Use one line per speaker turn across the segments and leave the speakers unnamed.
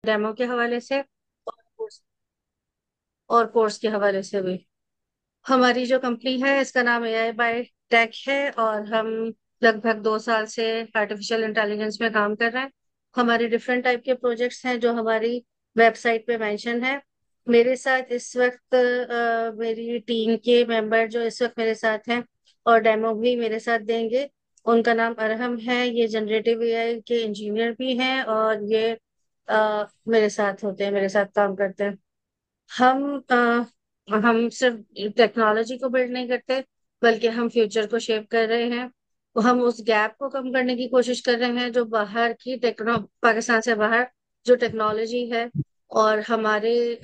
Demo के हवाले से और कोर्स के हवाले से भी। हमारी जो कंपनी है इसका नाम एआई बाय टेक है, और हम लगभग 2 साल से आर्टिफिशियल इंटेलिजेंस में काम कर रहे हैं। हमारे डिफरेंट टाइप के प्रोजेक्ट्स हैं जो हमारी वेबसाइट पे मेंशन है। मेरे साथ इस वक्त मेरी टीम के मेंबर जो इस वक्त मेरे साथ हैं और डेमो भी मेरे साथ देंगे, उनका नाम अरहम है। ये जनरेटिव एआई के इंजीनियर भी हैं, और ये मेरे साथ होते हैं, मेरे साथ काम करते हैं। हम हम सिर्फ टेक्नोलॉजी को बिल्ड नहीं करते, बल्कि हम फ्यूचर को शेप कर रहे हैं। तो हम उस गैप को कम करने की कोशिश कर रहे हैं जो बाहर की टेक्नो पाकिस्तान से बाहर जो टेक्नोलॉजी है, और हमारे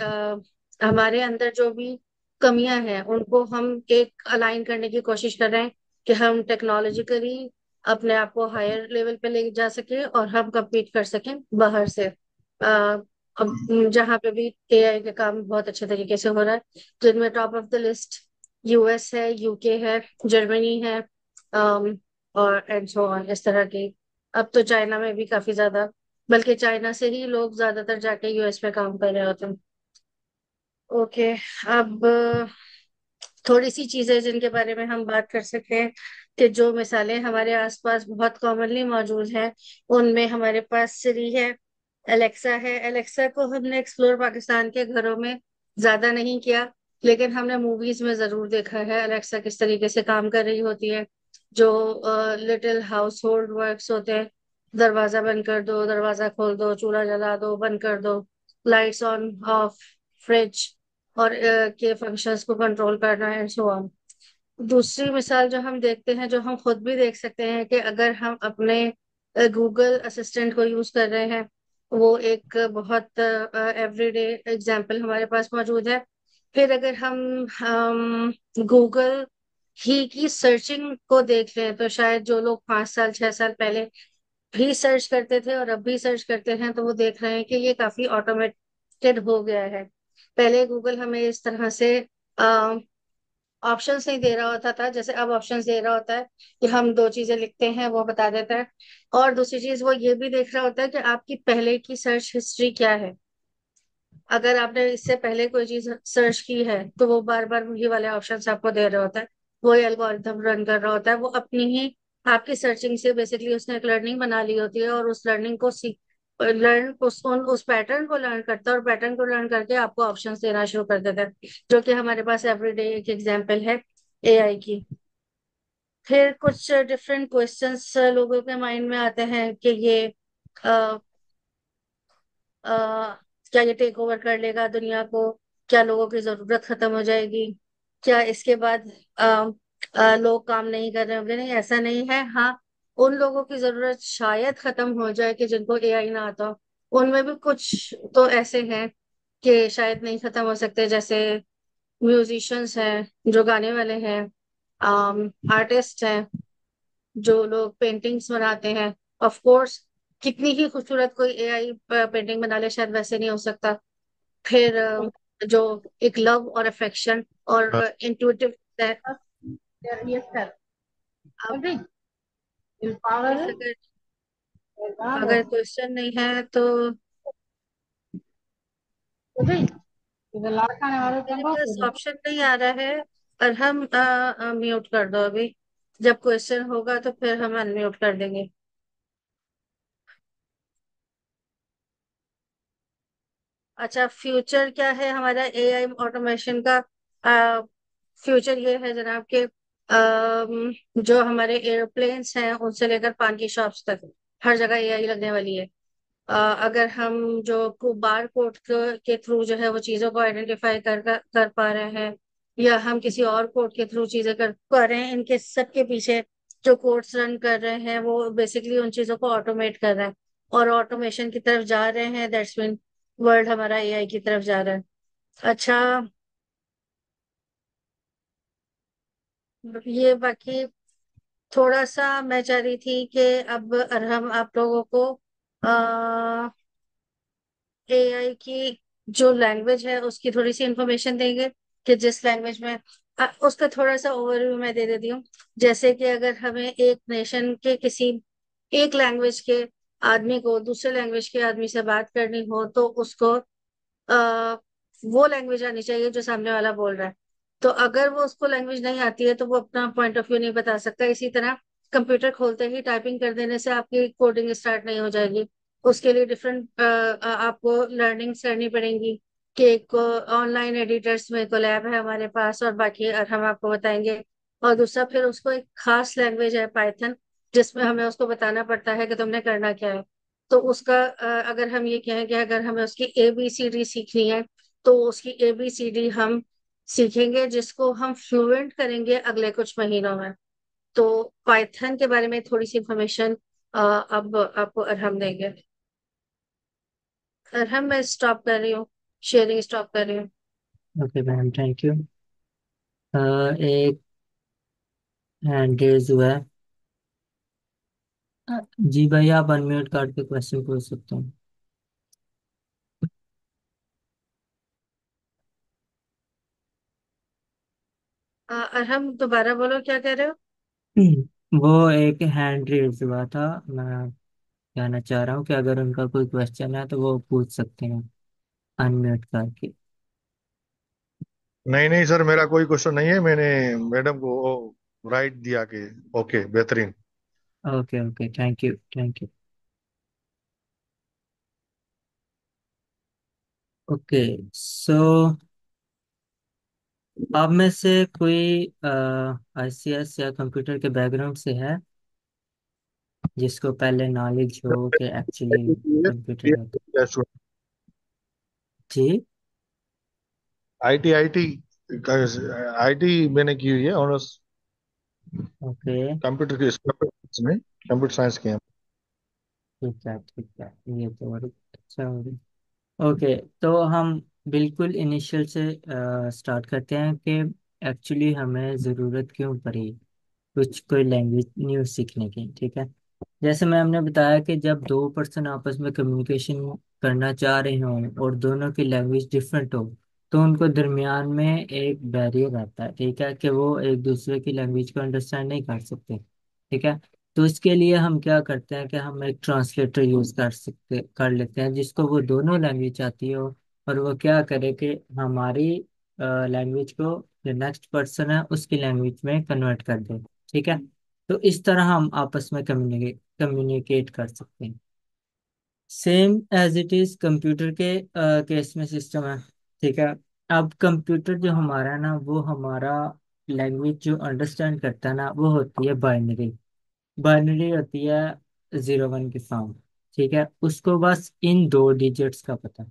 अंदर जो भी कमियां हैं उनको हम एक अलाइन करने की कोशिश कर रहे हैं कि हम टेक्नोलॉजिकली अपने आप को हायर लेवल पे ले जा सके और हम compete कर सकें बाहर से। अब जहाँ पे भी एआई का काम बहुत अच्छे तरीके से हो रहा है, तो इनमें top of the list US है, यूके है, जर्मनी है, और एंड सो ऑन इस तरह की। अब तो चाइना में भी काफी ज्यादा, बल्कि चाइना से ही लोग ज्यादातर जाके यूएस में काम कर रहे होते हैं। ओके। अब थोड़ी सी चीजें जिनके बारे में हम बात कर सकते हैं कि जो मिसालें हमारे आसपास बहुत कॉमनली मौजूद हैं, उनमें हमारे पास सिरी है, एलेक्सा है। एलेक्सा को हमने एक्सप्लोर पाकिस्तान के घरों में ज्यादा नहीं किया, लेकिन हमने मूवीज में जरूर देखा है एलेक्सा किस तरीके से काम कर रही होती है। जो लिटिल हाउस होल्ड वर्क्स होते हैं, दरवाजा बंद कर दो, दरवाजा खोल दो, चूल्हा जला दो, बंद कर दो, लाइट्स ऑन ऑफ, फ्रिज और के फंक्शंस को कंट्रोल करना है, सो ऑन। दूसरी मिसाल जो हम देखते हैं, जो हम खुद भी देख सकते हैं, कि अगर हम अपने गूगल असिस्टेंट को यूज कर रहे हैं, वो एक बहुत एवरीडे एग्जाम्पल हमारे पास मौजूद है। फिर अगर हम गूगल ही की सर्चिंग को देख लें, तो शायद जो लोग 5 साल 6 साल पहले भी सर्च करते थे और अब भी सर्च करते हैं, तो वो देख रहे हैं कि ये काफी ऑटोमेटेड हो गया है। पहले गूगल हमें इस तरह से ऑप्शंस नहीं दे रहा होता था, जैसे अब ऑप्शंस दे रहा होता है कि हम दो चीजें लिखते हैं वो बता देता है। और दूसरी चीज वो ये भी देख रहा होता है कि आपकी पहले की सर्च हिस्ट्री क्या है। अगर आपने इससे पहले कोई चीज सर्च की है, तो वो बार बार वही वाले ऑप्शंस आपको दे रहा होता है। वही एल्गोरिथम रन कर रहा होता है, वो अपनी ही आपकी सर्चिंग से बेसिकली उसने एक लर्निंग बना ली होती है, और उस लर्निंग को सीख लर्न उस पैटर्न को लर्न करता है, और पैटर्न को लर्न करके आपको ऑप्शंस देना शुरू कर देता है, जो कि हमारे पास एवरीडे एक एग्जांपल है एआई की। फिर कुछ डिफरेंट क्वेश्चंस लोगों के माइंड में आते हैं कि ये अ, अ, क्या ये टेक ओवर कर लेगा दुनिया को? क्या लोगों की जरूरत खत्म हो जाएगी? क्या इसके बाद लोग काम नहीं कर रहे होंगे? नहीं, ऐसा नहीं है। हाँ, उन लोगों की जरूरत शायद खत्म हो जाए कि जिनको एआई ना आता हो। उनमें भी कुछ तो ऐसे हैं कि शायद नहीं खत्म हो सकते, जैसे म्यूजिशियंस हैं जो गाने वाले हैं, आर्टिस्ट हैं जो लोग पेंटिंग्स बनाते हैं। ऑफ कोर्स, कितनी ही खूबसूरत कोई एआई पेंटिंग बना ले, शायद वैसे नहीं हो सकता। फिर जो एक लव और अफेक्शन और इंट्यूटिव है।
Yes, sir.
अब
Okay.
please,
Willpower.
अगर अगर
Vamos.
क्वेश्चन नहीं है तो
Okay. इधर लाड़ खाने वाले
मेरे
चंपा
पास
से
ऑप्शन नहीं आ रहा है। और हम म्यूट कर दो अभी, जब क्वेश्चन होगा तो फिर हम अनम्यूट कर देंगे। अच्छा, फ्यूचर क्या है हमारा एआई ऑटोमेशन का? फ्यूचर ये है जनाब के जो हमारे एयरप्लेन्स हैं उनसे लेकर पान की शॉप्स तक हर जगह एआई लगने वाली है। अगर हम जो बार कोड के थ्रू जो है वो चीजों को आइडेंटिफाई कर पा रहे हैं, या हम किसी और कोड के थ्रू चीजें कर पा रहे हैं, इनके सबके पीछे जो कोड्स रन कर रहे हैं वो बेसिकली उन चीजों को ऑटोमेट कर रहे हैं, और ऑटोमेशन की तरफ जा रहे हैं। दैट्स मीन वर्ल्ड हमारा एआई की तरफ जा रहा है। अच्छा, ये बाकी थोड़ा सा मैं चाह रही थी कि अब हम आप लोगों को एआई की जो लैंग्वेज है उसकी थोड़ी सी इंफॉर्मेशन देंगे, कि जिस लैंग्वेज में उसका थोड़ा सा ओवरव्यू मैं दे देती हूँ। जैसे कि अगर हमें एक नेशन के किसी एक लैंग्वेज के आदमी को दूसरे लैंग्वेज के आदमी से बात करनी हो तो उसको आ, वो लैंग्वेज आनी चाहिए जो सामने वाला बोल रहा है। तो अगर वो उसको लैंग्वेज नहीं आती है तो वो अपना पॉइंट ऑफ व्यू नहीं बता सकता। इसी तरह कंप्यूटर खोलते ही टाइपिंग कर देने से आपकी कोडिंग स्टार्ट नहीं हो जाएगी। उसके लिए डिफरेंट आपको लर्निंग्स करनी पड़ेंगी कि एक ऑनलाइन एडिटर्स में को लैब है हमारे पास, और बाकी और हम आपको बताएंगे। और दूसरा फिर उसको एक खास लैंग्वेज है पाइथन, जिसमें हमें उसको बताना पड़ता है कि तुमने करना क्या है। तो उसका अगर हम ये कहें कि अगर हमें उसकी ABCD सीखनी है तो उसकी ABCD हम सीखेंगे, जिसको हम फ्लुएंट करेंगे अगले कुछ महीनों में। तो पाइथन के बारे में थोड़ी सी इंफॉर्मेशन अब आपको अरहम देंगे। अरहम, मैं स्टॉप कर रही हूँ, शेयरिंग स्टॉप कर रही हूँ।
Okay ma'am, thank you. एक हैंड रेज हुआ है। जी भाई, आप अनम्यूट करके क्वेश्चन पूछ सकते हैं।
अरहम, दोबारा बोलो, क्या कह रहे हो?
वो एक हैंड रेज हुआ था। मैं कहना चाह रहा हूँ कि अगर उनका कोई क्वेश्चन है तो वो पूछ सकते हैं अनम्यूट करके।
नहीं नहीं सर, मेरा कोई क्वेश्चन नहीं है। मैंने मैडम को राइट दिया कि ओके, बेहतरीन।
Okay okay, thank you thank you. Okay, so आप में से कोई ICS या कंप्यूटर के बैकग्राउंड से है जिसको पहले नॉलेज हो कि एक्चुअली कंप्यूटर है? जी।
आईटी आईटी आईटी मैंने की हुई है ऑनर्स,
ओके,
कंप्यूटर के में कंप्यूटर साइंस के हैं।
ठीक है ठीक है, ये तो बड़ी अच्छा हो गया। ओके, तो हम बिल्कुल इनिशियल से स्टार्ट करते हैं कि एक्चुअली हमें ज़रूरत क्यों पड़ी कुछ कोई लैंग्वेज न्यू सीखने की। ठीक है, जैसे मैं हमने बताया कि जब दो पर्सन आपस में कम्युनिकेशन करना चाह रहे हों और दोनों की लैंग्वेज डिफरेंट हो, तो उनको दरमियान में एक बैरियर रहता है। ठीक है, कि वो एक दूसरे की लैंग्वेज को अंडरस्टैंड नहीं कर सकते। ठीक है, तो इसके लिए हम क्या करते हैं कि हम एक ट्रांसलेटर यूज कर लेते हैं जिसको वो दोनों लैंग्वेज आती हो, और वो क्या करे कि हमारी लैंग्वेज को जो नेक्स्ट पर्सन है उसकी लैंग्वेज में कन्वर्ट कर दे। ठीक है, तो इस तरह हम आपस में कम्युनिकेट कर सकते हैं। Same as it is computer के केस में सिस्टम है। ठीक है, अब कंप्यूटर जो हमारा है ना, वो हमारा लैंग्वेज जो अंडरस्टैंड करता है ना, वो होती है बाइनरी। बाइनरी होती है 0 1 की फॉर्म। ठीक है, उसको बस इन दो डिजिट्स का पता।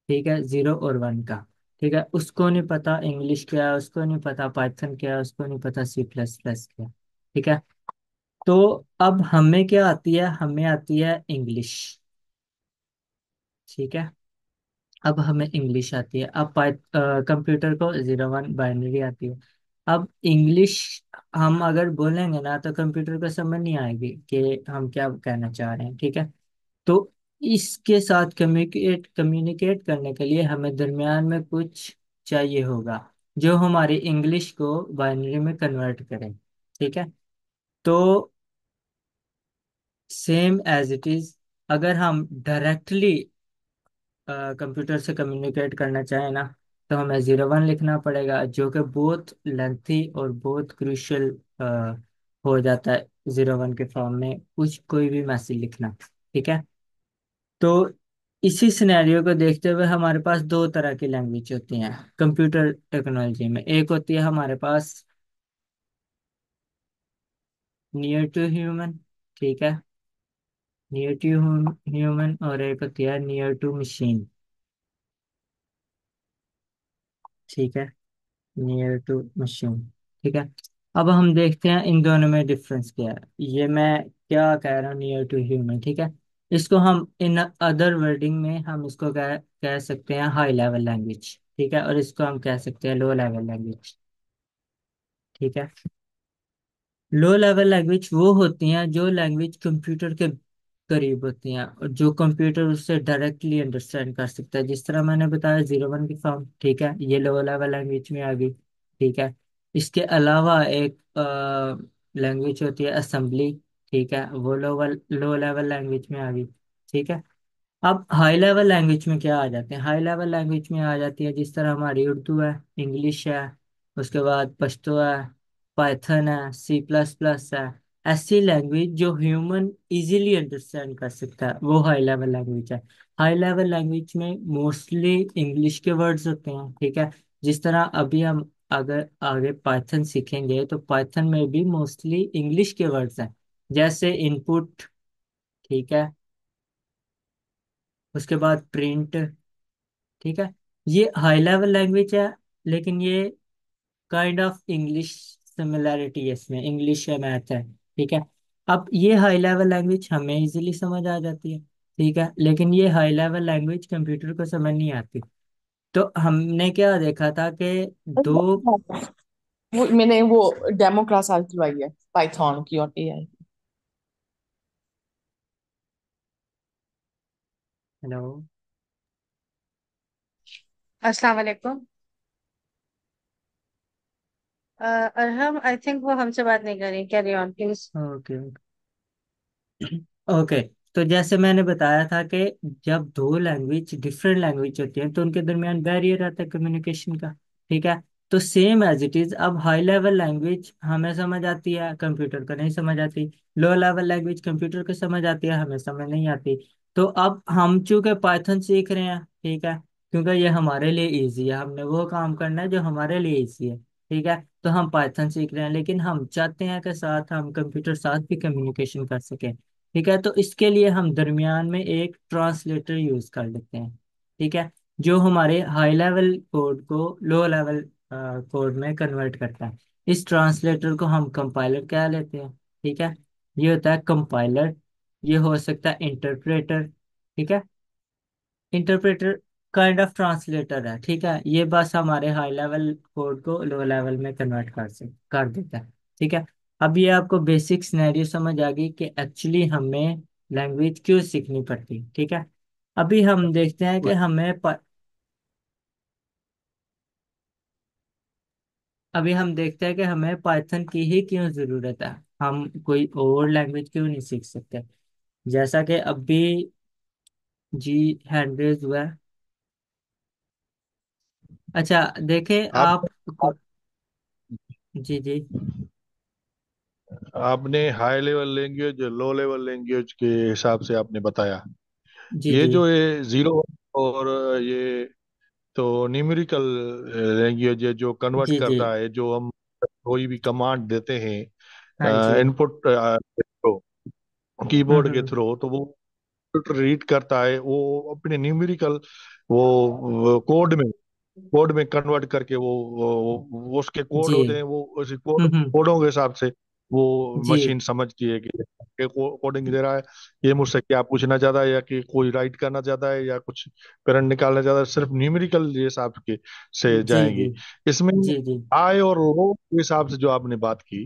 ठीक है, 0 और 1 का। ठीक है, उसको नहीं पता इंग्लिश क्या है, उसको नहीं पता पाइथन क्या है, उसको नहीं पता C++ क्या है। ठीक है, तो अब हमें क्या आती है, हमें आती है इंग्लिश। ठीक है, अब हमें इंग्लिश आती है। अब कंप्यूटर को 0 1 बाइनरी आती है। अब इंग्लिश हम अगर बोलेंगे ना तो कंप्यूटर को समझ नहीं आएगी कि हम क्या कहना चाह रहे हैं। ठीक है, तो इसके साथ कम्युनिकेट कम्युनिकेट करने के लिए हमें दरमियान में कुछ चाहिए होगा जो हमारी इंग्लिश को बाइनरी में कन्वर्ट करे। ठीक है, तो सेम एज इट इज, अगर हम डायरेक्टली कंप्यूटर से कम्युनिकेट करना चाहें ना, तो हमें 0 1 लिखना पड़ेगा जो कि बहुत लेंथी और बहुत क्रूशियल हो जाता है 0 1 के फॉर्म में कुछ कोई भी मैसेज लिखना। ठीक है, तो इसी सिनेरियो को देखते हुए हमारे पास दो तरह की लैंग्वेज होती हैं कंप्यूटर टेक्नोलॉजी में। एक होती है हमारे पास नियर टू ह्यूमन। ठीक है, नियर टू ह्यूमन, और एक होती है नियर टू मशीन। ठीक है, नियर टू मशीन। ठीक है, अब हम देखते हैं इन दोनों में डिफरेंस क्या है। ये मैं क्या कह रहा हूँ, नियर टू ह्यूमन। ठीक है, इसको हम इन अदर वर्डिंग में हम इसको कह सकते हैं हाई लेवल लैंग्वेज। ठीक है, और इसको हम कह सकते हैं लो लेवल लैंग्वेज। ठीक है, लो लेवल लैंग्वेज वो होती हैं जो लैंग्वेज कंप्यूटर के करीब होती हैं और जो कंप्यूटर उससे डायरेक्टली अंडरस्टैंड कर सकता है, जिस तरह मैंने बताया 0 1 की फॉर्म। ठीक है, ये लो लेवल लैंग्वेज में आ गई। ठीक है, इसके अलावा एक लैंग्वेज होती है असेंबली। ठीक है, वो लो लेवल लैंग्वेज में आ गई। ठीक है। अब हाई लेवल लैंग्वेज में क्या आ जाते हैं? हाई लेवल लैंग्वेज में आ जाती है जिस तरह हमारी उर्दू है, इंग्लिश है, उसके बाद पश्तो है, पाइथन है, C++ है। ऐसी लैंग्वेज जो ह्यूमन इजीली अंडरस्टैंड कर सकता है, वो हाई लेवल लैंग्वेज है। हाई लेवल लैंग्वेज में मोस्टली इंग्लिश के वर्ड्स होते हैं। ठीक है। जिस तरह अभी हम अगर आगे पाइथन सीखेंगे तो पाइथन में भी मोस्टली इंग्लिश के वर्ड्स हैं, जैसे इनपुट। ठीक है। उसके बाद प्रिंट। ठीक है। ये हाई लेवल लैंग्वेज है, लेकिन ये काइंड ऑफ इंग्लिश सिमिलैरिटी है इसमें, इंग्लिश है, मैथ है। ठीक है। अब ये हाई लेवल लैंग्वेज हमें इजीली समझ आ जाती है। ठीक है, लेकिन ये हाई लेवल लैंग्वेज कंप्यूटर को समझ नहीं आती। तो हमने क्या देखा था कि दो।
वो मैंने वो डेमो क्लास आज करवाई है पाइथन की और एआई।
हेलो।
अस्सलाम वालेकुम। अरहम, आई थिंक वो हमसे बात नहीं करें, carry on please.
Okay. Okay. तो जैसे मैंने बताया था कि जब दो लैंग्वेज डिफरेंट लैंग्वेज होती हैं तो उनके दरमियान बैरियर आता है कम्युनिकेशन का। ठीक है। तो सेम एज इट इज, अब हाई लेवल लैंग्वेज हमें समझ आती है, कंप्यूटर को नहीं समझ आती। लो लेवल लैंग्वेज कंप्यूटर को समझ आती है, हमें समझ नहीं आती। तो अब हम चूंकि पाइथन सीख रहे हैं, ठीक है, क्योंकि ये हमारे लिए इजी है, हमने वो काम करना है जो हमारे लिए इजी है। ठीक है। तो हम पाइथन सीख रहे हैं, लेकिन हम चाहते हैं कि साथ हम कंप्यूटर साथ भी कम्युनिकेशन कर सकें। ठीक है। तो इसके लिए हम दरमियान में एक ट्रांसलेटर यूज कर लेते हैं। ठीक है। जो हमारे हाई लेवल कोड को लो लेवल कोड में कन्वर्ट करता है। इस ट्रांसलेटर को हम कंपाइलर कह लेते हैं। ठीक है। ये होता है कंपाइलर। ये हो सकता है इंटरप्रेटर। ठीक है। इंटरप्रेटर काइंड ऑफ ट्रांसलेटर है। ठीक है। ये बस हमारे हाई लेवल कोड को लो लेवल में कन्वर्ट कर देता है। ठीक है। अब ये आपको बेसिक सिनेरियो समझ आ गई कि एक्चुअली हमें लैंग्वेज क्यों सीखनी पड़ती। ठीक है। अभी हम देखते हैं कि अभी हम देखते हैं कि हमें पाइथन की ही क्यों जरूरत है। हम कोई और लैंग्वेज क्यों नहीं सीख सकते? जैसा कि अभी जी हैंड रेज हुआ है। अच्छा, देखें
आप
आप। जी जी।
आपने high level language low level language के हिसाब से आपने बताया।
जी
ये
जी।
जो ये जीरो और ये तो न्यूमेरिकल लैंग्वेज है जो कन्वर्ट
जी जी।
करता है, जो हम कोई भी कमांड देते
हाँ जी।
हैं इनपुट थ्रू, कीबोर्ड के
हम्म।
थ्रू, तो वो रीड करता है, वो अपने न्यूमेरिकल वो कोड में कन्वर्ट करके वो उसके कोड
जी।
होते हैं, वो उसी कोड
हम्म।
कोडों के हिसाब से वो
जी
मशीन समझती है कि ये कोडिंग दे रहा है, ये मुझसे क्या पूछना चाहता है, या कि कोई राइट करना चाहता है, या कुछ करंट निकालना चाहता है, सिर्फ न्यूमेरिकल हिसाब के से
जी जी।
जाएंगी। इसमें
जी जी।
हाई और लो के हिसाब से जो आपने बात की,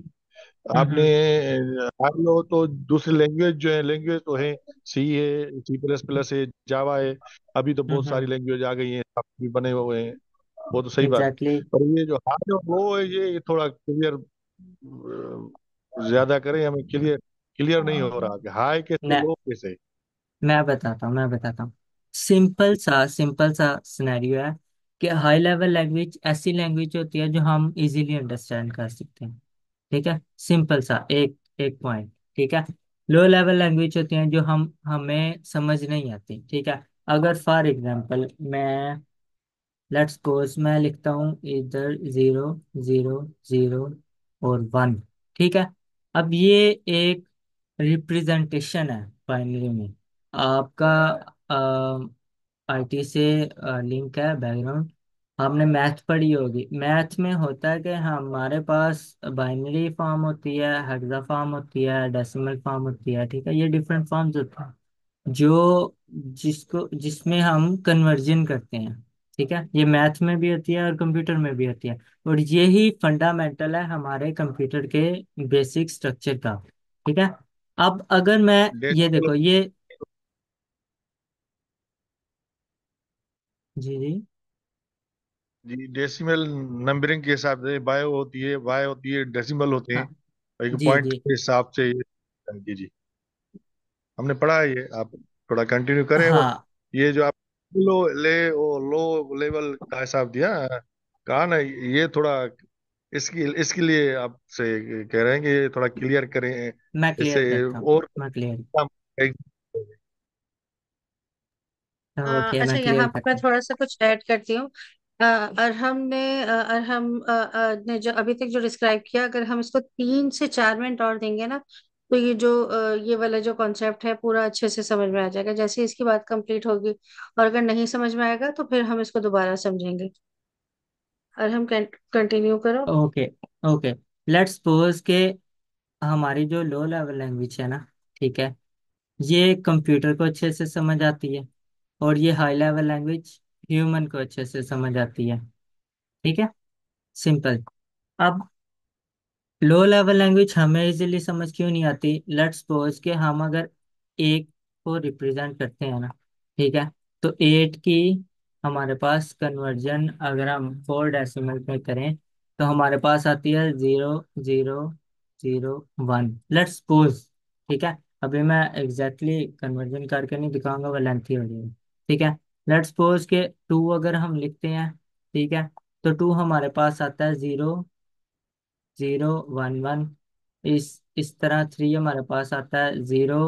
आपने
हम्म।
हाई लो तो दूसरी लैंग्वेज जो है, लैंग्वेज तो है, सी है, C++ है, जावा है, अभी तो बहुत सारी
हम्म।
लैंग्वेज आ गई हैं, सब भी बने हुए हैं, वो तो सही बात।
एग्जैक्टली।
पर ये जो हाई और लो है, ये थोड़ा क्लियर ज्यादा करें, हमें क्लियर क्लियर नहीं हो रहा कि हाई कैसे
मैं
लो कैसे।
मैं बताता हूँ। सिंपल सा सिनेरियो है कि हाई लेवल लैंग्वेज ऐसी लैंग्वेज होती है जो हम इजीली अंडरस्टैंड कर सकते हैं। ठीक है। सिंपल सा एक एक पॉइंट। ठीक है। लो लेवल लैंग्वेज होती हैं जो हम हमें समझ नहीं आती। ठीक है। अगर फॉर एग्जांपल लेट्स सपोज मैं लिखता हूँ इधर 0 0 0 और 1। ठीक है। अब ये एक रिप्रेजेंटेशन है बाइनरी में। आपका आईटी से लिंक है बैकग्राउंड। हमने मैथ पढ़ी होगी। मैथ में होता है कि हमारे पास बाइनरी फॉर्म होती है, हेक्सा फॉर्म होती है, डेसिमल फॉर्म होती है। ठीक है। ये डिफरेंट फॉर्म्स होते हैं जो जिसमें हम कन्वर्जन करते हैं। ठीक है। ये मैथ में भी होती है और कंप्यूटर में भी होती है। और यही फंडामेंटल है हमारे कंप्यूटर के बेसिक स्ट्रक्चर का। ठीक है। अब अगर मैं ये
डेसिमल
देखो ये। जी जी।
जी, डेसिमल नंबरिंग के हिसाब से बायो होती है, वाई होती है, डेसिमल होते
हाँ
हैं, एक
जी
पॉइंट
जी।
के हिसाब से जी जी, हमने पढ़ा है ये, आप थोड़ा कंटिन्यू करें। और
हाँ
ये जो आप लो लेवल का हिसाब दिया, कहा ना, ये थोड़ा इसकी इसके लिए आपसे कह रहे हैं कि ये थोड़ा क्लियर करें,
मैं क्लियर
इससे
करता हूँ,
और
मैं क्लियर
काम।
ओके
अच्छा,
मैं
यहाँ
क्लियर
पर मैं
करता हूँ।
थोड़ा सा कुछ ऐड करती हूँ। अरहम ने जो अभी तक जो डिस्क्राइब किया, अगर हम इसको 3 से 4 मिनट और देंगे ना, तो ये जो ये वाला जो कॉन्सेप्ट है पूरा अच्छे से समझ में आ जाएगा। जैसे इसकी बात कंप्लीट होगी, और अगर नहीं समझ में आएगा तो फिर हम इसको दोबारा समझेंगे। अरहम, कंटिन्यू करो।
ओके ओके, लेट्स सपोज के हमारी जो लो लेवल लैंग्वेज है ना, ठीक है, ये कंप्यूटर को अच्छे से समझ आती है, और ये हाई लेवल लैंग्वेज ह्यूमन को अच्छे से समझ आती है। ठीक है, सिंपल। अब लो लेवल लैंग्वेज हमें इजीली समझ क्यों नहीं आती? लेट्स सपोज कि हम अगर एक को रिप्रेजेंट करते हैं ना, ठीक है, तो 8 की हमारे पास कन्वर्जन अगर हम 4 डेसिमल में करें तो हमारे पास आती है 0 0 0 1। लेट्स सपोज, ठीक है, अभी मैं एग्जैक्टली कन्वर्जन करके नहीं दिखाऊंगा, वो लेंथी हो जाएगी। ठीक है, लेट्स सपोज के 2 अगर हम लिखते हैं, ठीक है, तो 2 हमारे पास आता है 0 0 1 1। इस तरह 3 हमारे पास आता है 0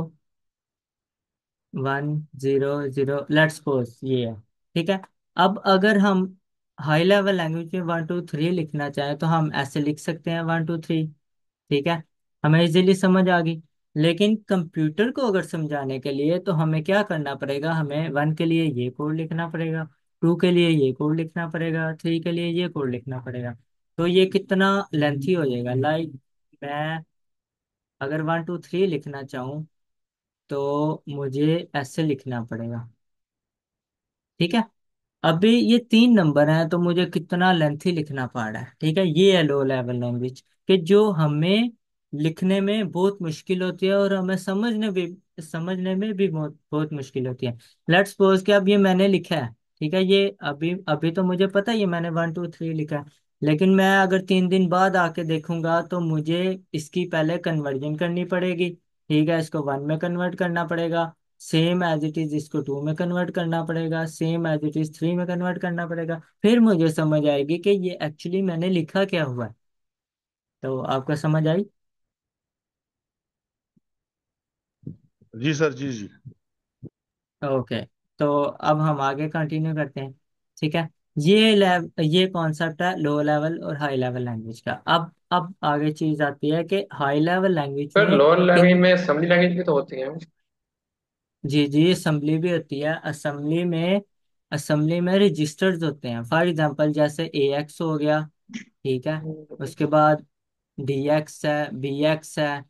1 0 0। लेट्स सपोज ये है। ठीक है, अब अगर हम हाई लेवल लैंग्वेज में 1 2 3 लिखना चाहें तो हम ऐसे लिख सकते हैं 1 2 3। ठीक है, हमें इजीली समझ आ गई। लेकिन कंप्यूटर को अगर समझाने के लिए तो हमें क्या करना पड़ेगा? हमें 1 के लिए ये कोड लिखना पड़ेगा, 2 के लिए ये कोड लिखना पड़ेगा, 3 के लिए ये कोड लिखना पड़ेगा। तो ये कितना लेंथी हो जाएगा। लाइक मैं अगर 1 2 3 लिखना चाहूँ तो मुझे ऐसे लिखना पड़ेगा। ठीक है, अभी ये 3 नंबर हैं तो मुझे कितना लेंथी लिखना पड़ रहा है। ठीक है, ये है लो लेवल लैंग्वेज कि जो हमें लिखने में बहुत मुश्किल होती है और हमें समझने में भी बहुत बहुत मुश्किल होती है। लेट्स सपोज कि अब ये मैंने लिखा है, ठीक है, ये अभी अभी तो मुझे पता है ये मैंने 1 2 3 लिखा है, लेकिन मैं अगर 3 दिन बाद आके देखूंगा तो मुझे इसकी पहले कन्वर्जन करनी पड़ेगी। ठीक है, इसको 1 में कन्वर्ट करना पड़ेगा, सेम एज इट इज इसको 2 में कन्वर्ट करना पड़ेगा, सेम एज इट इज 3 में कन्वर्ट करना पड़ेगा, फिर मुझे समझ आएगी कि ये एक्चुअली मैंने लिखा क्या हुआ है। तो आपका समझ आई?
जी सर, जी जी।
ओके, तो अब हम आगे कंटिन्यू करते हैं। ठीक है, ये कॉन्सेप्ट है लो लेवल और हाई लेवल लैंग्वेज का। अब आगे चीज आती है कि हाई लेवल लैंग्वेज
पर
में
लोअर लैंग्वेज
किन।
में असेंबली लैंग्वेज भी तो होती है।
जी जी, असेंबली भी होती है। असेंबली में रजिस्टर्स होते हैं। फॉर एग्जांपल जैसे AX हो गया, ठीक है, उसके बाद DX है, BX है,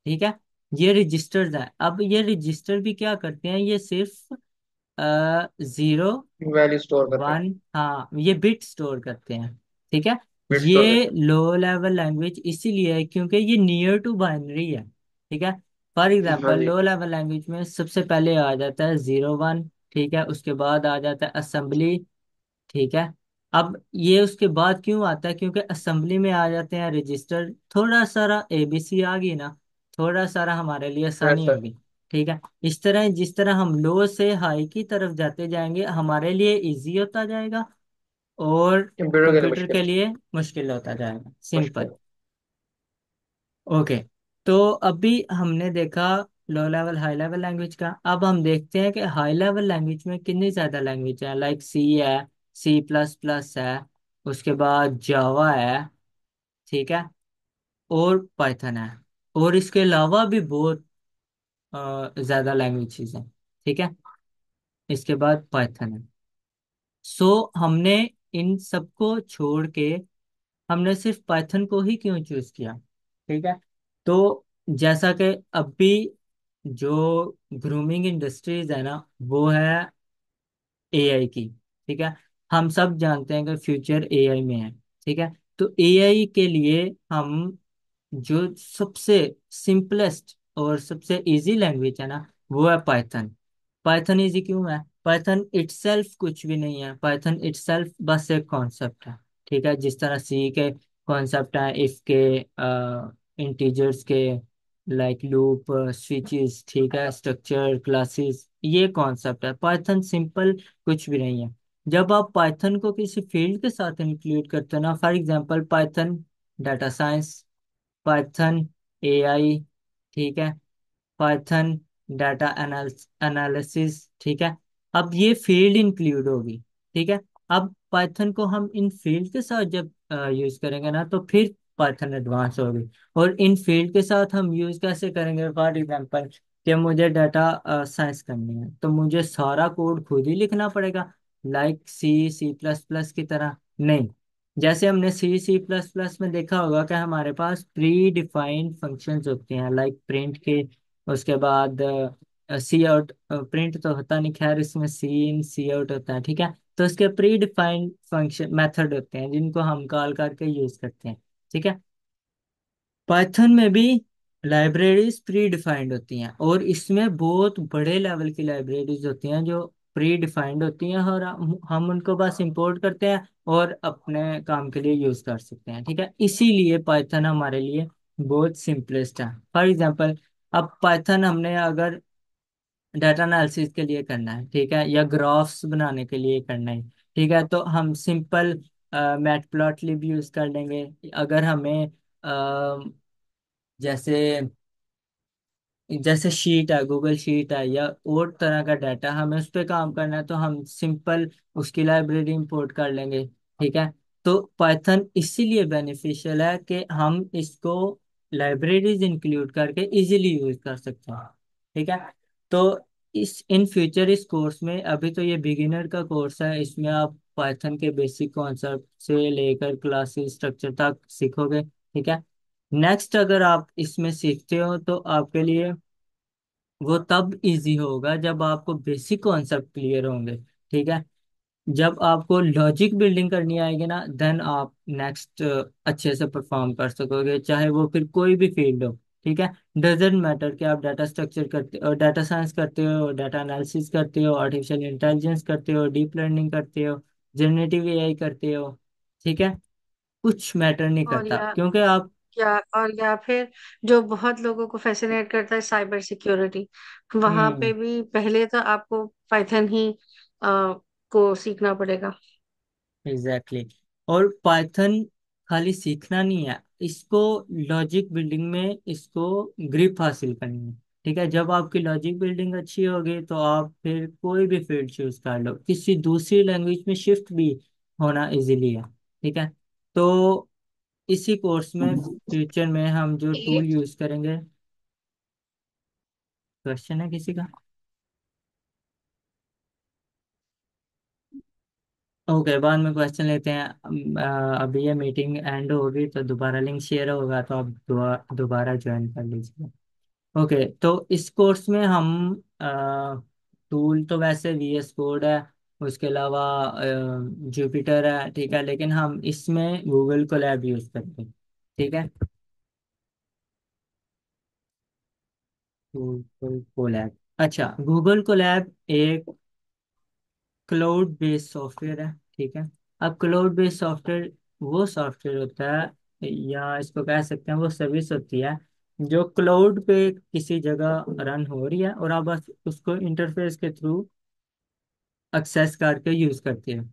ठीक है, ये रजिस्टर्स हैं। अब ये रजिस्टर भी क्या करते हैं? ये सिर्फ
वैल्यू स्टोर करते हैं।
0 1, हाँ, ये बिट स्टोर करते हैं। ठीक है,
बिट स्टोर
ये
करते हैं।
लो लेवल लैंग्वेज इसीलिए है क्योंकि ये नियर टू बाइनरी है। ठीक है, फॉर
हाँ
एग्जांपल
जी।
लो लेवल लैंग्वेज में सबसे पहले आ जाता है 0 1, ठीक है, उसके बाद आ जाता है असेंबली। ठीक है, अब ये उसके बाद क्यों आता है? क्योंकि असेंबली में आ जाते हैं रजिस्टर। थोड़ा सारा ABC आ गई ना, थोड़ा सारा हमारे लिए
यस
आसानी
सर।
होगी। ठीक है, इस तरह जिस तरह हम लो से हाई की तरफ जाते जाएंगे हमारे लिए इजी होता जाएगा, और
कंप्यूटर के लिए
कंप्यूटर के
मुश्किल।
लिए मुश्किल होता जाएगा। सिंपल।
मुश्किल।
ओके, तो अभी हमने देखा low level high level language का। अब हम देखते हैं कि हाई लेवल लैंग्वेज में कितनी ज्यादा लैंग्वेज है। लाइक C है, C++ है, उसके बाद जावा है, ठीक है, और पाइथन है, और इसके अलावा भी बहुत ज्यादा लैंग्वेजेस हैं। ठीक है, इसके बाद पाइथन है। सो हमने इन सबको छोड़ के हमने सिर्फ पाइथन को ही क्यों चूज किया? ठीक है, तो जैसा कि अभी जो ग्रूमिंग इंडस्ट्रीज है ना, वो है AI की। ठीक है, हम सब जानते हैं कि फ्यूचर AI में है। ठीक है, तो AI के लिए हम जो सबसे सिंपलेस्ट और सबसे इजी लैंग्वेज है ना, वो है पाइथन। पाइथन इजी क्यों है? पाइथन इटसेल्फ कुछ भी नहीं है, पाइथन इटसेल्फ बस एक कॉन्सेप्ट है। ठीक है, जिस तरह C के कॉन्सेप्ट हैं, इफ के, इंटीजर्स के, लाइक लूप, स्विचेस, ठीक है, स्ट्रक्चर, क्लासेस, ये कॉन्सेप्ट है। पाइथन सिंपल कुछ भी नहीं है। जब आप पाइथन को किसी फील्ड के साथ इंक्लूड करते हो ना, for example Python data science, Python AI, ठीक है, पाइथन डाटा एनालिसिस, ठीक है, अब ये फील्ड इंक्लूड होगी, ठीक है। अब पाइथन को हम इन फील्ड के साथ जब यूज करेंगे ना, तो फिर पाइथन एडवांस होगी। और इन फील्ड के साथ हम यूज कैसे करेंगे? फॉर एग्जांपल कि मुझे डाटा साइंस करनी है, तो मुझे सारा कोड खुद ही लिखना पड़ेगा, लाइक सी सी प्लस प्लस की तरह नहीं। जैसे हमने सी सी प्लस प्लस में देखा होगा कि हमारे पास प्री डिफाइंड फंक्शंस होते हैं, लाइक प्रिंट के, उसके बाद सी आउट, प्रिंट तो होता नहीं, खैर इसमें सी इन सी आउट होता है, ठीक है। तो उसके प्री डिफाइंड फंक्शन मेथड होते हैं जिनको हम कॉल करके यूज करते हैं, ठीक है। पाइथन में भी लाइब्रेरीज प्री डिफाइंड होती हैं, और इसमें बहुत बड़े लेवल की लाइब्रेरीज होती हैं जो प्री डिफाइंड होती हैं, और हम उनको बस इंपोर्ट करते हैं और अपने काम के लिए यूज कर सकते हैं, ठीक है। इसीलिए पाइथन हमारे लिए बहुत सिंपलेस्ट है। फॉर एग्जांपल, अब पाइथन हमने अगर डाटा एनालिसिस के लिए करना है, ठीक है, या ग्राफ्स बनाने के लिए करना है, ठीक है, तो हम सिंपल मैटप्लॉटलिब यूज कर लेंगे। अगर हमें जैसे जैसे शीट है, गूगल शीट है, या और तरह का डाटा हमें उस पर काम करना है, तो हम सिंपल उसकी लाइब्रेरी इंपोर्ट कर लेंगे, ठीक है। तो पाइथन इसीलिए बेनिफिशियल है कि हम इसको लाइब्रेरीज इंक्लूड करके इजीली यूज कर सकते हैं, ठीक है। तो इस इन फ्यूचर इस कोर्स में, अभी तो ये बिगिनर का कोर्स है, इसमें आप पाइथन के बेसिक कॉन्सेप्ट से लेकर क्लासेस स्ट्रक्चर तक सीखोगे, ठीक है। नेक्स्ट अगर आप इसमें सीखते हो तो आपके लिए वो तब इजी होगा जब आपको बेसिक कॉन्सेप्ट क्लियर होंगे, ठीक है। जब आपको लॉजिक बिल्डिंग करनी आएगी ना, देन आप नेक्स्ट अच्छे से परफॉर्म कर सकोगे, चाहे वो फिर कोई भी फील्ड हो, ठीक है। डजेंट मैटर कि आप डाटा स्ट्रक्चर करते हो, डाटा साइंस करते हो, डाटा एनालिसिस करते हो, आर्टिफिशियल इंटेलिजेंस करते हो, डीप लर्निंग करते हो, जनरेटिव एआई करते हो, ठीक है, कुछ मैटर नहीं
और
करता,
या
क्योंकि आप
या फिर जो बहुत लोगों को फैसिनेट करता है, साइबर सिक्योरिटी, वहां
हम्म
पे भी पहले तो आपको पाइथन ही को सीखना पड़ेगा।
Exactly exactly। और पाइथन खाली सीखना नहीं है, इसको लॉजिक बिल्डिंग में इसको ग्रिप हासिल करनी है, ठीक है। जब आपकी लॉजिक बिल्डिंग अच्छी होगी तो आप फिर कोई भी फील्ड चूज कर लो, किसी दूसरी लैंग्वेज में शिफ्ट भी होना इजीली है, ठीक है। तो इसी कोर्स में फ्यूचर में हम जो
ये
टूल यूज करेंगे, क्वेश्चन है किसी का? ओके, बाद में क्वेश्चन लेते हैं। अभी ये मीटिंग एंड होगी तो दोबारा लिंक शेयर होगा, तो आप दोबारा ज्वाइन कर लीजिए। ओके, तो इस कोर्स में हम टूल तो वैसे VS कोड है, उसके अलावा जुपिटर है, ठीक है, लेकिन हम इसमें गूगल कोलैब यूज करते हैं, ठीक है। गूगल कोलैब, अच्छा, गूगल कोलैब एक क्लाउड बेस्ड सॉफ्टवेयर है, ठीक है। अब क्लाउड बेस्ड सॉफ्टवेयर वो सॉफ्टवेयर होता है, या इसको कह सकते हैं वो सर्विस होती है, जो क्लाउड पे किसी जगह रन हो रही है, और आप बस उसको इंटरफेस के थ्रू एक्सेस करके यूज करते हैं,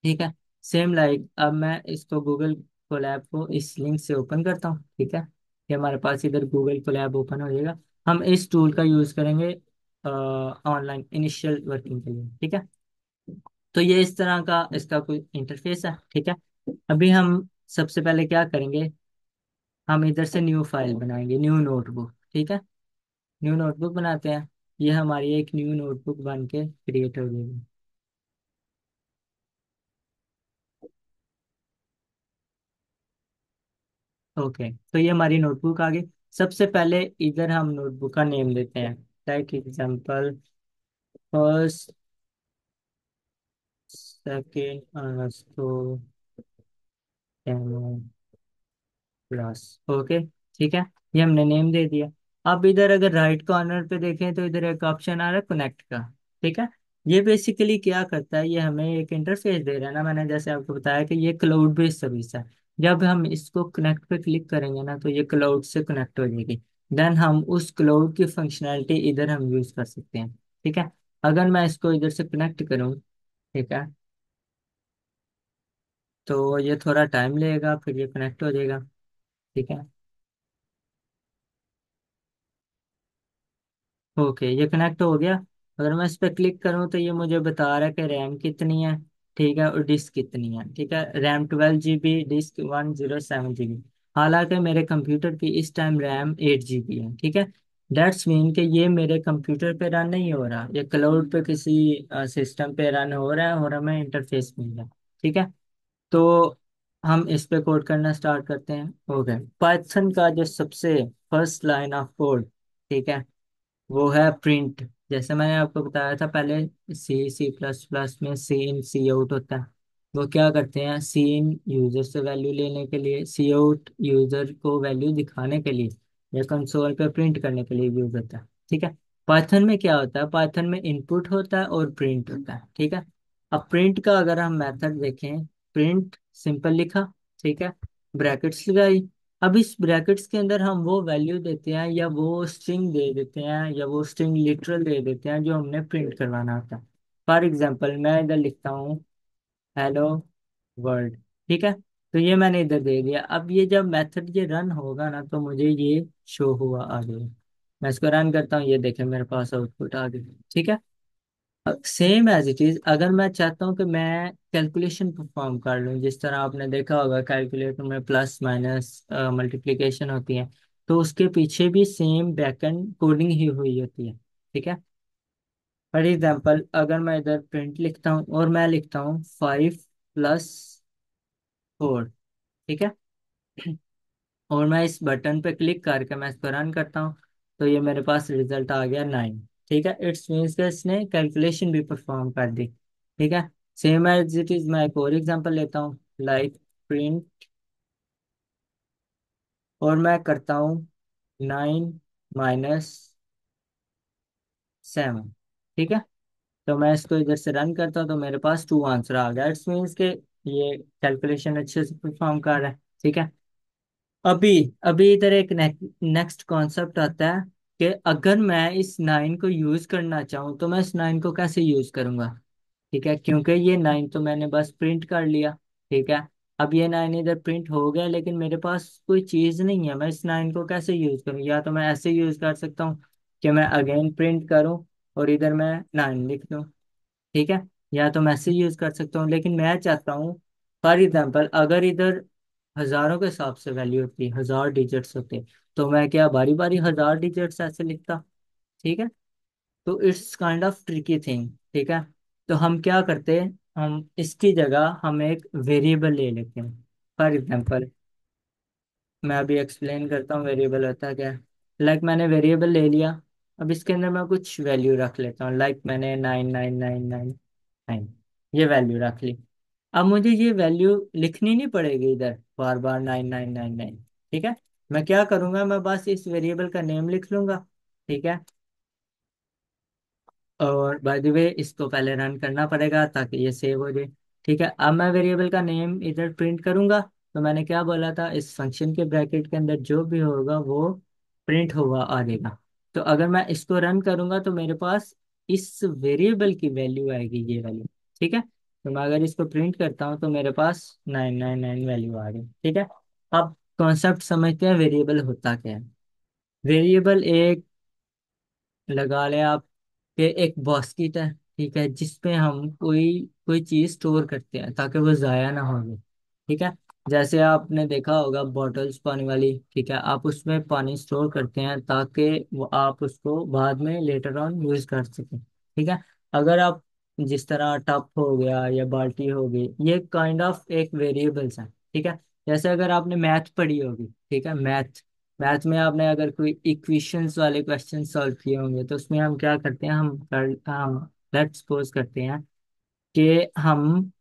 ठीक है। सेम लाइक अब मैं इसको गूगल कोलैब को इस लिंक से ओपन करता हूँ, ठीक है, कि हमारे पास इधर गूगल कोलैब ओपन हो जाएगा। हम इस टूल का यूज करेंगे ऑनलाइन इनिशियल वर्किंग के लिए, ठीक है। तो ये इस तरह का इसका कोई इंटरफेस है, ठीक है। अभी हम सबसे पहले क्या करेंगे, हम इधर से न्यू फाइल बनाएंगे, न्यू नोटबुक, ठीक है। न्यू नोटबुक बनाते हैं, ये हमारी एक न्यू नोटबुक बन के क्रिएट हो गई। ओके, तो ये हमारी नोटबुक आ गई। सबसे पहले इधर हम नोटबुक का नेम देते हैं, लाइक एग्जांपल फर्स्ट सेकेंड तो प्लस, ओके, ठीक है, ये हमने नेम दे दिया। अब इधर अगर राइट कॉर्नर पे देखें तो इधर एक ऑप्शन आ रहा है कनेक्ट का, ठीक है। ये बेसिकली क्या करता है, ये हमें एक इंटरफेस दे रहा है ना, मैंने जैसे आपको बताया कि ये क्लाउड बेस्ड सर्विस है। जब हम इसको कनेक्ट पे क्लिक करेंगे ना, तो ये क्लाउड से कनेक्ट हो जाएगी। देन हम उस क्लाउड की फंक्शनैलिटी इधर हम यूज कर सकते हैं। ठीक है, अगर मैं इसको इधर से कनेक्ट करूँ, ठीक है, तो ये थोड़ा टाइम लगेगा, फिर ये कनेक्ट हो जाएगा। ठीक है, ओके, ये कनेक्ट हो गया। अगर मैं इस पर क्लिक करूं तो ये मुझे बता रहा है कि रैम कितनी है, ठीक है, और डिस्क कितनी है। ठीक है, रैम 12 GB, डिस्क 107 GB। हालांकि मेरे कंप्यूटर की इस टाइम रैम 8 GB है। ठीक है, डेट्स मीन कि ये मेरे कंप्यूटर पे रन नहीं हो रहा, ये क्लाउड पे किसी सिस्टम पे रन हो रहा है और हमें इंटरफेस मिल रहा है। ठीक है, तो हम इस पे कोड करना स्टार्ट करते हैं। ओके, पाइथन का जो सबसे फर्स्ट लाइन ऑफ कोड, ठीक है, वो है प्रिंट। जैसे मैंने आपको बताया था पहले, C++ में सी इन सी आउट होता है। वो क्या करते हैं, सी इन यूजर से वैल्यू लेने के लिए, सी आउट यूजर को वैल्यू दिखाने के लिए या कंसोल पे प्रिंट करने के लिए यूज होता है। ठीक है, पाइथन में क्या होता है, पाइथन में इनपुट होता है और प्रिंट होता है। ठीक है, अब प्रिंट का अगर हम मेथड देखें, प्रिंट सिंपल लिखा, ठीक है, ब्रैकेट्स लगाई। अब इस ब्रैकेट्स के अंदर हम वो वैल्यू देते हैं या वो स्ट्रिंग दे देते हैं या वो स्ट्रिंग लिटरल दे देते हैं जो हमने प्रिंट करवाना होता है। फॉर एग्जांपल मैं इधर लिखता हूँ हेलो वर्ल्ड। ठीक है, तो ये मैंने इधर दे दिया। अब ये जब मेथड ये रन होगा ना तो मुझे ये शो हुआ आ गया। मैं इसको रन करता हूँ, ये देखें मेरे पास आउटपुट आ गई। ठीक है, सेम एज इट इज अगर मैं चाहता हूँ कि मैं कैलकुलेशन परफॉर्म कर लूँ, जिस तरह आपने देखा होगा कैलकुलेटर में प्लस माइनस मल्टीप्लिकेशन होती है, तो उसके पीछे भी सेम बैकएंड कोडिंग ही हुई होती है। ठीक है, फॉर एग्जाम्पल अगर मैं इधर प्रिंट लिखता हूँ और मैं लिखता हूँ 5+4, ठीक है, और मैं इस बटन पे क्लिक करके मैं इसको रन करता हूँ, तो ये मेरे पास रिजल्ट आ गया 9। ठीक है, इट्स मीन्स कि इसने कैलकुलेशन भी परफॉर्म कर दी। ठीक है, सेम एज इट इज मैं एक और एग्जांपल लेता हूँ, लाइक प्रिंट, और मैं करता हूँ 9-7। ठीक है, तो मैं इसको इधर से रन करता हूँ तो मेरे पास 2 आंसर आ गया। इट्स मीन्स के ये कैलकुलेशन अच्छे से परफॉर्म कर रहा है। ठीक है, अभी अभी इधर एक नेक्स्ट कॉन्सेप्ट आता है कि अगर मैं इस 9 को यूज करना चाहूँ तो मैं इस 9 को कैसे यूज करूंगा। ठीक है, क्योंकि ये 9 तो मैंने बस प्रिंट कर लिया। ठीक है, अब ये 9 इधर प्रिंट हो गया लेकिन मेरे पास कोई चीज नहीं है, मैं इस 9 को कैसे यूज करूँ। या तो मैं ऐसे यूज कर सकता हूँ कि मैं अगेन प्रिंट करूँ और इधर मैं 9 लिख दूँ। ठीक है, या तो मैसेज यूज कर सकता हूँ, लेकिन मैं चाहता हूँ फॉर एग्जाम्पल अगर इधर हजारों के हिसाब से वैल्यू होती, 1000 डिजिट्स होते, तो मैं क्या बारी बारी 1000 डिजिट्स ऐसे लिखता। ठीक है, तो it's kind of tricky thing. ठीक है, तो हम क्या करते हैं, हम इसकी जगह हम एक वेरिएबल ले लेते हैं। फॉर एग्जाम्पल मैं अभी एक्सप्लेन करता हूँ वेरिएबल होता है क्या। लाइक मैंने वेरिएबल ले लिया, अब इसके अंदर मैं कुछ वैल्यू रख लेता हूँ, लाइक मैंने 99999 ये वैल्यू रख ली। अब मुझे ये वैल्यू लिखनी नहीं पड़ेगी इधर बार बार 9999। ठीक है, मैं क्या करूंगा, मैं बस इस वेरिएबल का नेम लिख लूंगा। ठीक है, और बाय द वे इसको पहले रन करना पड़ेगा ताकि ये सेव हो जाए। ठीक है, अब मैं वेरिएबल का नेम इधर प्रिंट करूंगा, तो मैंने क्या बोला था, इस फंक्शन के ब्रैकेट के अंदर जो भी होगा वो प्रिंट हुआ आ जाएगा। तो अगर मैं इसको रन करूंगा तो मेरे पास इस वेरिएबल की वैल्यू आएगी, ये वैल्यू। ठीक है, तो मैं अगर इसको प्रिंट करता हूँ तो मेरे पास 999 वैल्यू आ गई। ठीक है, अब कॉन्सेप्ट समझते हैं वेरिएबल होता क्या है। वेरिएबल एक, लगा लें आप, कि एक बास्केट है, ठीक है, जिसपे हम कोई कोई चीज स्टोर करते हैं ताकि वो जाया ना हो। ठीक है, जैसे आपने देखा होगा बॉटल्स पानी वाली, ठीक है, आप उसमें पानी स्टोर करते हैं ताकि वो आप उसको बाद में लेटर ऑन यूज कर सकें। ठीक है, अगर आप जिस तरह टब हो गया या बाल्टी हो गई, ये काइंड ऑफ एक वेरिएबल्स हैं। ठीक है, जैसे अगर आपने मैथ पढ़ी होगी, ठीक है, मैथ मैथ में आपने अगर कोई इक्वेशंस वाले क्वेश्चन सॉल्व किए होंगे तो उसमें हम क्या करते हैं, हम लेट्स सपोज करते हैं कि हम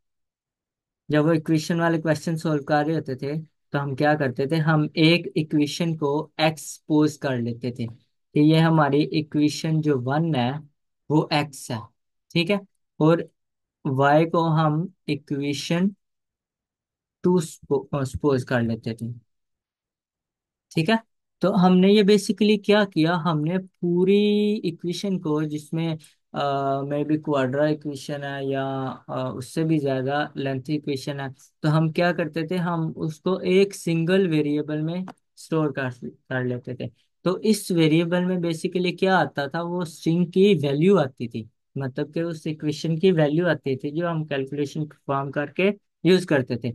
जब वो इक्वेशन वाले क्वेश्चन सॉल्व कर रहे होते थे तो हम क्या करते थे, हम एक इक्वेशन को एक्सपोज कर लेते थे कि ये हमारी इक्वेशन जो 1 है वो एक्स है। ठीक है, और वाई को हम इक्वेशन 2 सपोज कर लेते थे। ठीक है, तो हमने ये बेसिकली क्या किया, हमने पूरी इक्वेशन को, जिसमें मे बी क्वाड्रा इक्वेशन है या उससे भी ज़्यादा लेंथी इक्वेशन है, तो हम क्या करते थे, हम उसको एक सिंगल वेरिएबल में स्टोर कर लेते थे। तो इस वेरिएबल में बेसिकली क्या आता था, वो स्ट्रिंग की वैल्यू आती थी, मतलब कि उस इक्वेशन की वैल्यू आती थी जो हम कैलकुलेशन परफॉर्म करके यूज करते थे।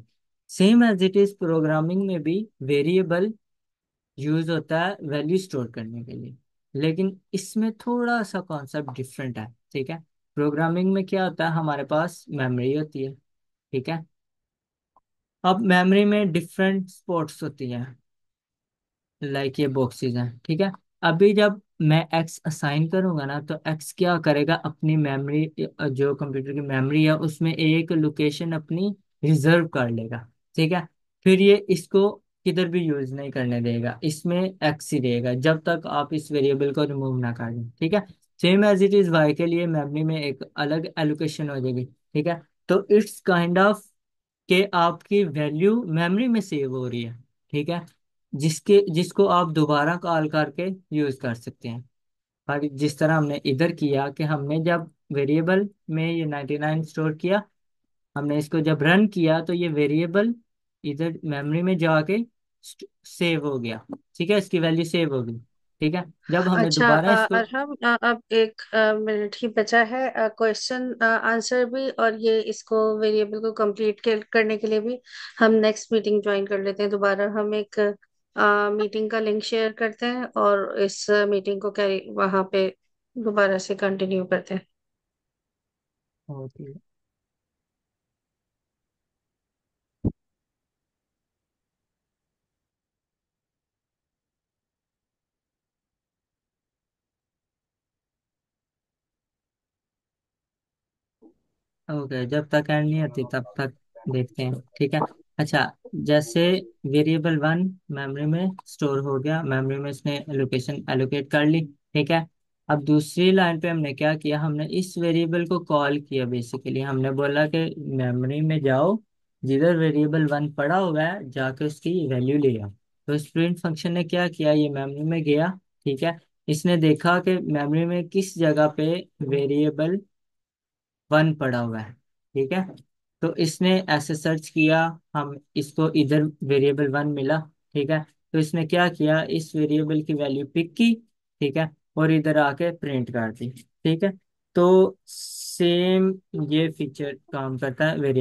Same as it is programming में भी वेरिएबल यूज होता है वैल्यू स्टोर करने के लिए, लेकिन इसमें थोड़ा सा कॉन्सेप्ट डिफरेंट है। ठीक है, प्रोग्रामिंग में क्या होता है, हमारे पास मेमोरी होती है। ठीक है, अब मेमोरी में डिफरेंट स्पॉट्स होती हैं, लाइक ये बॉक्सेस हैं। ठीक है, अभी जब मैं एक्स असाइन करूंगा ना, तो एक्स क्या करेगा, अपनी मेमोरी, जो कंप्यूटर की मेमोरी है उसमें एक लोकेशन अपनी रिजर्व कर लेगा। ठीक है, फिर ये इसको किधर भी यूज नहीं करने देगा, इसमें एक्स ही रहेगा जब तक आप इस वेरिएबल को रिमूव ना कर दें। ठीक है, same as it is Y के लिए मेमोरी में एक अलग एलोकेशन हो जाएगी। ठीक है, तो इट्स काइंड ऑफ कि आपकी वैल्यू मेमोरी में सेव हो रही है। ठीक है, जिसको आप दोबारा कॉल करके यूज कर सकते हैं। और जिस तरह हमने इधर किया कि हमने जब वेरिएबल में ये 99 स्टोर किया, हमने इसको जब रन किया तो ये वेरिएबल इधर मेमोरी में जाके सेव हो गया। ठीक है, इसकी वैल्यू सेव हो गई। ठीक है, जब हमने
अच्छा,
दोबारा इसको,
अरहम, अब एक मिनट ही बचा है क्वेश्चन आंसर भी, और ये इसको वेरिएबल को कंप्लीट करने के लिए भी हम नेक्स्ट मीटिंग ज्वाइन कर लेते हैं दोबारा। हम एक मीटिंग का लिंक शेयर करते हैं और इस मीटिंग को कैरी वहां पे दोबारा से कंटिन्यू करते हैं।
ओके ओके, जब तक एंड नहीं आती तब तक देखते हैं। ठीक है, अच्छा, जैसे वेरिएबल वन मेमोरी में स्टोर हो गया, मेमोरी में इसने लोकेशन एलोकेट कर ली। ठीक है, अब दूसरी लाइन पे हमने क्या किया, हमने इस वेरिएबल को कॉल किया। बेसिकली हमने बोला कि मेमोरी में जाओ, जिधर वेरिएबल वन पड़ा हुआ है जाके उसकी वैल्यू ले आओ। तो स्प्रिंट फंक्शन ने क्या किया, ये मेमोरी में गया। ठीक है, इसने देखा कि मेमोरी में किस जगह पे वेरिएबल वन पड़ा हुआ है। ठीक है, तो इसने ऐसे सर्च किया, हम इसको इधर वेरिएबल वन मिला। ठीक है, तो इसने क्या किया, इस वेरिएबल की वैल्यू पिक की। ठीक है, और इधर आके प्रिंट कर दी। ठीक है, तो सेम ये फीचर काम करता है वेरिएबल